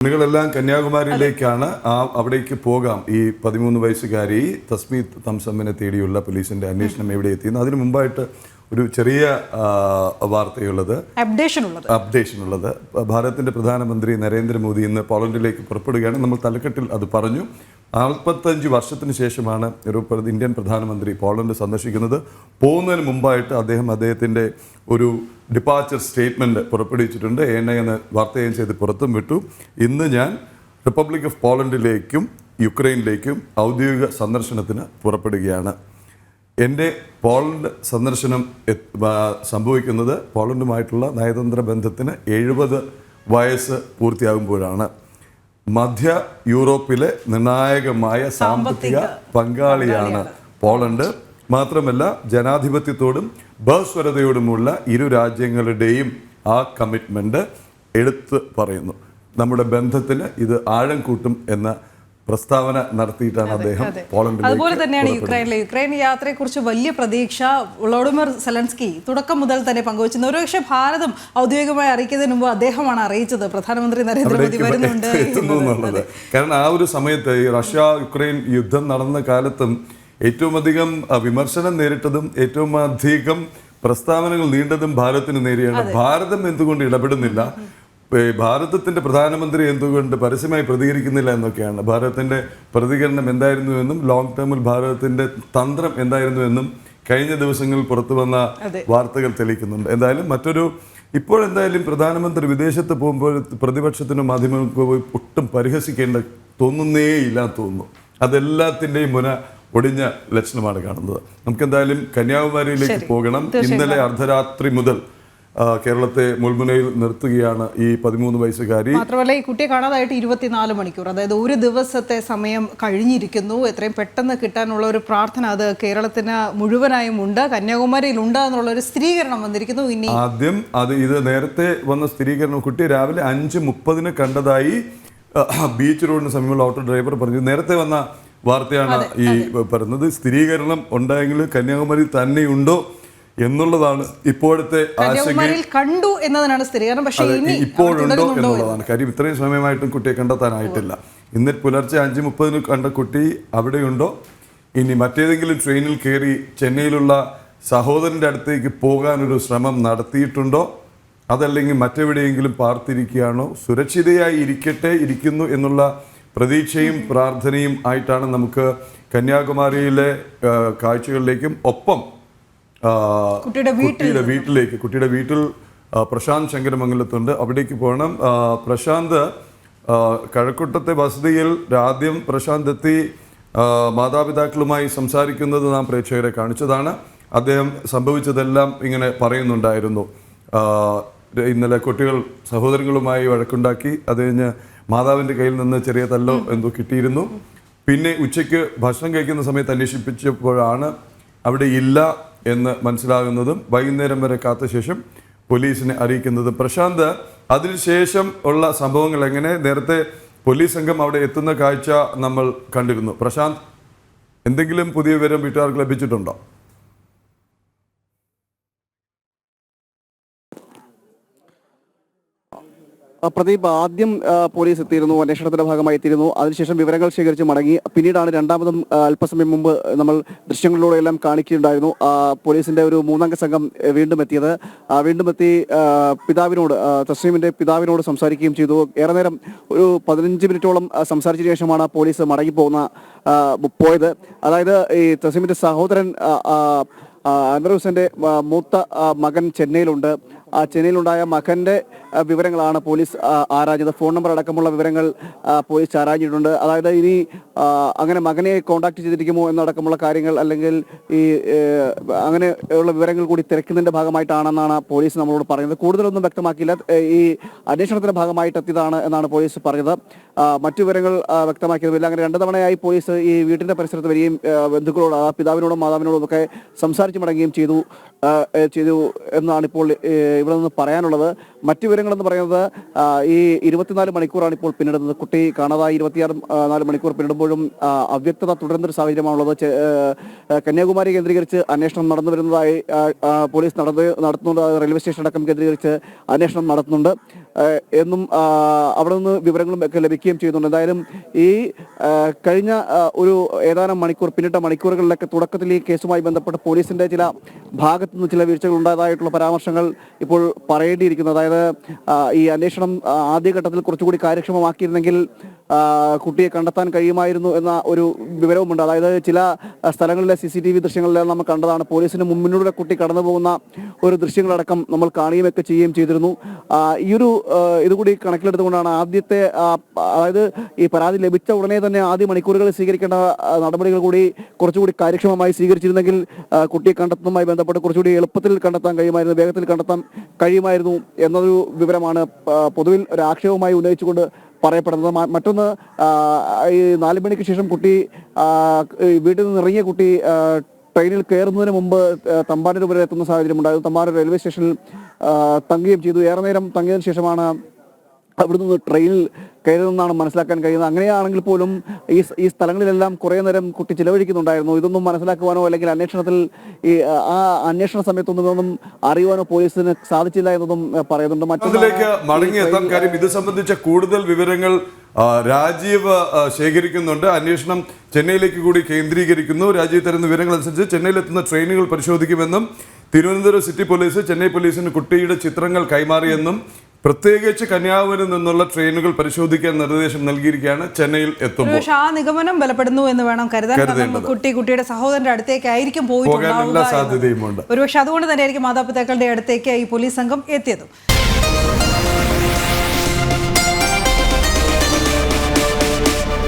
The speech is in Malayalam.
ുകളെല്ലാം കന്യാകുമാരിയിലേക്കാണ്. അവിടേക്ക് പോകാം. ഈ 13 വയസ്സുകാരി തസ്മീത് തംസമ്മിനെ തേടിയുള്ള പോലീസിന്റെ അന്വേഷണം എവിടെ എത്തിയെന്ന്. അതിനു മുമ്പായിട്ട് ഒരു ചെറിയ വാർത്തയുള്ളത്, അപ്ഡേഷൻ ഉള്ളത്. ഭാരതത്തിന്റെ പ്രധാനമന്ത്രി നരേന്ദ്രമോദി ഇന്ന് പോളണ്ടിലേക്ക് പുറപ്പെടുകയാണ്. നമ്മൾ തലക്കെട്ടിൽ അത് പറഞ്ഞു. 45 വർഷത്തിന് ശേഷമാണ് ഒരു ഇന്ത്യൻ പ്രധാനമന്ത്രി പോളണ്ട് സന്ദർശിക്കുന്നത്. പോകുന്നതിന് മുമ്പായിട്ട് അദ്ദേഹത്തിൻ്റെ ഒരു ഡിപ്പാച്ചർ സ്റ്റേറ്റ്മെൻറ്റ് പുറപ്പെടുവിച്ചിട്ടുണ്ട്. എന്ന് വാർത്ത ഏജൻസി പുറത്തും വിട്ടു. ഇന്ന് ഞാൻ റിപ്പബ്ലിക് ഓഫ് പോളണ്ടിലേക്കും യുക്രൈനിലേക്കും ഔദ്യോഗിക സന്ദർശനത്തിന് പുറപ്പെടുകയാണ്. എൻ്റെ പോളണ്ട് സന്ദർശനം സംഭവിക്കുന്നത് പോളണ്ടുമായിട്ടുള്ള നയതന്ത്ര ബന്ധത്തിന് 70 വയസ്സ് പൂർത്തിയാകുമ്പോഴാണ്. മധ്യ യൂറോപ്പിലെ നിർണായകമായ സാമ്പത്തിക പങ്കാളിയാണ് പോളണ്ട്. മാത്രമല്ല, ജനാധിപത്യത്തോടും ബഹുസ്വരതയോടുമുള്ള ഇരു രാജ്യങ്ങളുടെയും ആ കമ്മിറ്റ്മെന്റ് എടുത്ത് പറയുന്നു. നമ്മുടെ ബന്ധത്തിന് ഇത് ആഴം കൂട്ടും എന്ന പ്രസ്താവന നടത്തിയിട്ടാണ് അദ്ദേഹം പോളണ്ടിലേക്ക്. അതുപോലെ തന്നെയാണ് യുക്രൈൻ യാത്രയെക്കുറിച്ച് വലിയ പ്രതീക്ഷ വോളോഡിമിർ സെലൻസ്കി തുടക്കം മുതൽ തന്നെ പങ്കുവച്ചിരുന്നു. ഒരുപക്ഷെ ഭാരതം ഔദ്യോഗികമായി അറിയിക്കുന്നതിന് മുമ്പ് അദ്ദേഹമാണ് അറിയിച്ചത് പ്രധാനമന്ത്രി നരേന്ദ്രമോദി വരുന്നുണ്ട് എന്നുള്ളത്. കാരണം ആ ഒരു സമയത്ത് ഈ റഷ്യ യുക്രൈൻ യുദ്ധം നടന്ന കാലത്തും ഏറ്റവും അധികം വിമർശനം നേരിട്ടതും ഏറ്റവും അധികം പ്രസ്താവനകൾ നീണ്ടതും ഭാരതത്തിന് നേരെയാണ്. ഭാരതം എന്തുകൊണ്ട് ഇടപെടുന്നില്ല, ഭാരതത്തിന്റെ പ്രധാനമന്ത്രി എന്തുകൊണ്ട് പരസ്യമായി പ്രതികരിക്കുന്നില്ല എന്നൊക്കെയാണ്. ഭാരതത്തിന്റെ പ്രതികരണം എന്തായിരുന്നു എന്നും ലോങ് ടേമിൽ ഭാരതത്തിന്റെ തന്ത്രം എന്തായിരുന്നു എന്നും കഴിഞ്ഞ ദിവസങ്ങളിൽ പുറത്തു വന്ന വാർത്തകൾ തെളിയിക്കുന്നുണ്ട്. എന്തായാലും ഇപ്പോഴെന്തായാലും പ്രധാനമന്ത്രി വിദേശത്ത് പോകുമ്പോൾ പ്രതിപക്ഷത്തിനും മാധ്യമങ്ങൾക്കും ഒട്ടും പരിഹസിക്കേണ്ട തോന്നുന്നേയില്ല തോന്നുന്നു. അതെല്ലാത്തിൻ്റെയും ഒടിഞ്ഞ ലക്ഷണമാണ് കാണുന്നത്. നമുക്കെന്തായാലും കന്യാകുമാരിയിലേക്ക് പോകണം. ഇന്നലെ അർദ്ധരാത്രി മുതൽ കേരളത്തെ മുൾമുനയിൽ നിർത്തുകയാണ് ഈ 13 വയസ്സുകാരി. മാത്രമല്ല, ഈ കുട്ടിയെ കാണാതായിട്ട് 24 മണിക്കൂർ, അതായത് ഒരു ദിവസത്തെ സമയം കഴിഞ്ഞിരിക്കുന്നു. എത്രയും പെട്ടെന്ന് കിട്ടാനുള്ള ഒരു പ്രാർത്ഥന അത് കേരളത്തിന് മുഴുവനായും ഉണ്ട്, കന്യാകുമാരിയിൽ ഉണ്ട് എന്നുള്ള ഒരു സ്ഥിരീകരണം വന്നിരിക്കുന്നു. ഇനി ആദ്യം ഇത് നേരത്തെ വന്ന സ്ഥിരീകരണം, കുട്ടി രാവിലെ 5:30 കണ്ടതായി ബീച്ച് റോഡിന് സമീപമുള്ള ഓട്ടോ ഡ്രൈവർ പറഞ്ഞു. നേരത്തെ വന്ന വാർത്തയാണ് ഈ പറയുന്നത്. സ്ഥിരീകരണം ഉണ്ടായെങ്കിൽ കന്യാകുമാരി തന്നെയുണ്ടോ എന്നുള്ളതാണ് ഇപ്പോഴത്തെ ആശങ്ക. കണ്ടു എന്നതാണ് സ്ഥിരീകരണം, പക്ഷേ ഇപ്പോഴുണ്ടോ എന്നുള്ളതാണ് കാര്യം. ഇത്രയും സമയമായിട്ടും കുട്ടിയെ കണ്ടെത്താനായിട്ടില്ല. ഇന്ന് പുലർച്ചെ 5:30 കണ്ട കുട്ടി അവിടെയുണ്ടോ, ഇനി മറ്റേതെങ്കിലും ട്രെയിനിൽ കയറി ചെന്നൈയിലുള്ള സഹോദരൻ്റെ അടുത്തേക്ക് പോകാനൊരു ശ്രമം നടത്തിയിട്ടുണ്ടോ, അതല്ലെങ്കിൽ മറ്റെവിടെയെങ്കിലും പാർത്തിരിക്കുകയാണോ, സുരക്ഷിതയായി ഇരിക്കുന്നു എന്നുള്ള പ്രതീക്ഷയും പ്രാർത്ഥനയും ആയിട്ടാണ് നമുക്ക് കന്യാകുമാരിയിലെ കാഴ്ചകളിലേക്കും ഒപ്പം കുട്ടിയുടെ വീട്ടിൽ പ്രശാന്ത് ശങ്കരമംഗലത്തുണ്ട്, അവിടേക്ക് പോകണം. പ്രശാന്ത് കഴക്കൂട്ടത്തെ വസതിയിൽ ആദ്യം പ്രശാന്ത് എത്തി മാതാപിതാക്കളുമായി സംസാരിക്കുന്നത് നാം പ്രേക്ഷകരെ കാണിച്ചതാണ്. അദ്ദേഹം സംഭവിച്ചതെല്ലാം ഇങ്ങനെ പറയുന്നുണ്ടായിരുന്നു. ഇന്നലെ കുട്ടികൾ സഹോദരങ്ങളുമായി വഴക്കുണ്ടാക്കി, അത് കഴിഞ്ഞ് മാതാവിൻ്റെ കയ്യിൽ നിന്ന് ചെറിയ തല്ലോ എന്തോ കിട്ടിയിരുന്നു. പിന്നെ ഉച്ചയ്ക്ക് ഭക്ഷണം കഴിക്കുന്ന സമയത്ത് അന്വേഷിപ്പിച്ചപ്പോഴാണ് അവിടെ ഇല്ല എന്ന് മനസ്സിലാകുന്നതും വൈകുന്നേരം വരെ കാത്ത ശേഷം പോലീസിനെ അറിയിക്കുന്നതും. പ്രശാന്ത് അതിനുശേഷം ഉള്ള സംഭവങ്ങൾ എങ്ങനെ, നേരത്തെ പോലീസ് സംഘം അവിടെ എത്തുന്ന കാഴ്ച നമ്മൾ കണ്ടിരുന്നു. പ്രശാന്ത്, എന്തെങ്കിലും പുതിയ വിവരം വീട്ടുകാർക്ക് ലഭിച്ചിട്ടുണ്ടോ? പ്രദീപ്, ആദ്യം പോലീസ് എത്തിയിരുന്നു, അന്വേഷണത്തിന്റെ ഭാഗമായി എത്തിയിരുന്നു. അതിനുശേഷം വിവരങ്ങൾ ശേഖരിച്ച് മടങ്ങി. പിന്നീടാണ് രണ്ടാമതും അല്പസമയം മുമ്പ് നമ്മൾ ദൃശ്യങ്ങളിലൂടെയെല്ലാം കാണിക്കുകയുണ്ടായിരുന്നു. പോലീസിന്റെ ഒരു 3-അംഗ സംഘം വീണ്ടും എത്തിയത്. വീണ്ടും എത്തി പിതാവിനോട്, തസ്ലീമിന്റെ പിതാവിനോട് സംസാരിക്കുകയും ചെയ്തു. ഏറെ നേരം ഒരു 15 മിനിറ്റോളം സംസാരിച്ചതിനു ശേഷമാണ് പോലീസ് പോയത്. അതായത് ഈ തസ്ലീമിന്റെ സഹോദരൻ അൻവർ ഹുസൈന്റെ മൂത്ത മകൻ ചെന്നൈയിലുണ്ട്. ചെന്നൈയിലുണ്ടായ മകന്റെ വിവരങ്ങളാണ് പോലീസ് ആരാഞ്ഞത്. ഫോൺ നമ്പർ അടക്കമുള്ള വിവരങ്ങൾ പോലീസ് ആരാഞ്ഞിട്ടുണ്ട്. അതായത് ഇനി അങ്ങനെ മകനെ കോണ്ടാക്ട് ചെയ്തിരിക്കുമോ എന്നടക്കമുള്ള കാര്യങ്ങൾ, അല്ലെങ്കിൽ ഈ അങ്ങനെയുള്ള വിവരങ്ങൾ കൂടി തിരക്കുന്നതിന്റെ ഭാഗമായിട്ടാണെന്നാണ് പോലീസ് നമ്മളോട് പറയുന്നത്. കൂടുതലൊന്നും വ്യക്തമാക്കിയില്ല. ഈ അന്വേഷണത്തിന്റെ ഭാഗമായിട്ട് എത്തിയതാണ് എന്നാണ് പോലീസ് പറഞ്ഞത്. മറ്റു വിവരങ്ങൾ വ്യക്തമാക്കിയതുമില്ല. അങ്ങനെ 2 തവണയായി പോലീസ് ഈ വീട്ടിന്റെ പരിസരത്ത് വരികയും പിതാവിനോടും മാതാവിനോടും ഒക്കെ സംസാരിച്ച് മടങ്ങുകയും ചെയ്തു എന്നാണ് ഇപ്പോൾ ഇവിടെ നിന്ന് പറയാനുള്ളത്. മറ്റു വിവരങ്ങളെന്ന് പറയുന്നത് ഈ 24 മണിക്കൂറാണ് ഇപ്പോൾ പിന്നിടുന്നത്. കുട്ടി കാണാതായി 24 മണിക്കൂർ പിന്നിടുമ്പോഴും അവ്യക്തത തുടരുന്നൊരു സാഹചര്യമാണുള്ളത്. കന്യാകുമാരി കേന്ദ്രീകരിച്ച് അന്വേഷണം നടന്നു വരുന്നതായി പോലീസ് നടത്തുന്നുണ്ട്. റെയിൽവേ സ്റ്റേഷൻ അടക്കം കേന്ദ്രീകരിച്ച് അന്വേഷണം നടത്തുന്നുണ്ട് എന്നും അവിടെ നിന്ന് വിവരങ്ങളും ഒക്കെ ലഭിക്കുകയും ചെയ്യുന്നുണ്ട്. എന്തായാലും ഈ കഴിഞ്ഞ ഒരു ഏതാനും പിന്നിട്ട മണിക്കൂറുകളിലൊക്കെ തുടക്കത്തിൽ ഈ കേസുമായി ബന്ധപ്പെട്ട് പോലീസിന്റെ ചില ഭാഗത്തു നിന്ന് ചില വീഴ്ചകൾ ഉണ്ടായതായിട്ടുള്ള പരാമർശങ്ങൾ ഇപ്പോൾ പറയേണ്ടിയിരിക്കുന്നു. അതായത് ഈ അന്വേഷണം ആദ്യഘട്ടത്തിൽ കുറച്ചുകൂടി കാര്യക്ഷമമാക്കിയിരുന്നെങ്കിൽ കുട്ടിയെ കണ്ടെത്താൻ കഴിയുമായിരുന്നു എന്ന ഒരു വിവരവുമുണ്ട്. അതായത് ചില സ്ഥലങ്ങളിലെ CCTV ദൃശ്യങ്ങളിലെല്ലാം നമ്മൾ കണ്ടതാണ്. പോലീസിന് മുന്നിലൂടെ കുട്ടി കടന്നു പോകുന്ന ഒരു ദൃശ്യങ്ങളടക്കം നമ്മൾ കാണുകയൊക്കെ ചെയ്യുകയും ചെയ്തിരുന്നു. ഇതുകൂടി കണക്കിലെടുത്തുകൊണ്ടാണ് ആദ്യത്തെ അതായത് ഈ പരാതി ലഭിച്ച ഉടനെ തന്നെ ആദ്യ മണിക്കൂറുകളിൽ സ്വീകരിക്കേണ്ട നടപടികൾ കൂടി കുറച്ചുകൂടി കാര്യക്ഷമമായി സ്വീകരിച്ചിരുന്നെങ്കിൽ കുട്ടിയെ കണ്ടെത്തുന്നതുമായി ബന്ധപ്പെട്ട് കുറച്ചുകൂടി എളുപ്പത്തിൽ കണ്ടെത്താൻ കഴിയുമായിരുന്നു, വേഗത്തിൽ കണ്ടെത്താൻ കഴിയുമായിരുന്നു എന്നൊരു വിവരമാണ് പൊതുവിൽ ഒരു ആക്ഷേപമായി ഉന്നയിച്ചുകൊണ്ട് പറയപ്പെടുന്നത്. മറ്റൊന്ന്, ഈ 4 മണിക്ക് ശേഷം കുട്ടി വീട്ടിൽ നിന്ന് ഇറങ്ങിയ കുട്ടി ട്രെയിനിൽ കയറുന്നതിന് മുമ്പ് തമ്പാനൂർ വരെ എത്തുന്ന സാഹചര്യം ഉണ്ടായിരുന്നു. തമ്പാനൂർ റെയിൽവേ സ്റ്റേഷനിൽ തങ്ങുകയും ചെയ്തു. ഏറെ നേരം തങ്ങിയതിനു ശേഷമാണ് അവിടെ നിന്ന് ട്രെയിനിൽ കയറുന്നതെന്നാണ് മനസ്സിലാക്കാൻ കഴിയുന്നത്. അങ്ങനെയാണെങ്കിൽ പോലും ഈ സ്ഥലങ്ങളിലെല്ലാം കുറേ നേരം കുട്ടി ചിലവഴിക്കുന്നുണ്ടായിരുന്നു. ഇതൊന്നും മനസ്സിലാക്കുവാനോ അല്ലെങ്കിൽ അന്വേഷണത്തിൽ ആ അന്വേഷണ സമയത്തൊന്നും അറിയുവാനോ പോലീസിന് സാധിച്ചില്ല എന്നതും പറയുന്നുണ്ട്. മറ്റൊന്നിലേക്ക് മടങ്ങിയെത്താം. കാര്യം ഇത് സംബന്ധിച്ച കൂടുതൽ വിവരങ്ങൾ രാജീവ് ശേഖരിക്കുന്നുണ്ട്. അന്വേഷണം ചെന്നൈയിലേക്ക് കൂടി കേന്ദ്രീകരിക്കുന്നു. രാജീവ് തരുന്ന വിവരങ്ങൾ അനുസരിച്ച് ചെന്നൈയിലെത്തുന്ന ട്രെയിനുകൾ പരിശോധിക്കുമെന്നും തിരുവനന്തപുരം സിറ്റി പോലീസ് ചെന്നൈ പോലീസിന് കുട്ടിയുടെ ചിത്രങ്ങൾ കൈമാറിയെന്നും പ്രത്യേകിച്ച് കന്യാകുമാരിയിൽ നിന്നുള്ള ട്രെയിനുകൾ പരിശോധിക്കാൻ നിർദ്ദേശം നൽകിയിരിക്കുകയാണ്. ചെന്നൈയിൽ എത്തുമ്പോൾ പക്ഷേ ആ നിഗമനം ബലപ്പെടുന്നു എന്ന് വേണം കരുതാൻ. കുട്ടിയുടെ സഹോദരന്റെ അടുത്തേക്കായിരിക്കും പോയിട്ടുണ്ടാവുക. സാധ്യതയുമുണ്ട്. ഒരുപക്ഷെ അതുകൊണ്ട് തന്നെയായിരിക്കും മാതാപിതാക്കളുടെ അടുത്തേക്ക് ഈ പോലീസ് സംഘം എത്തിയതും.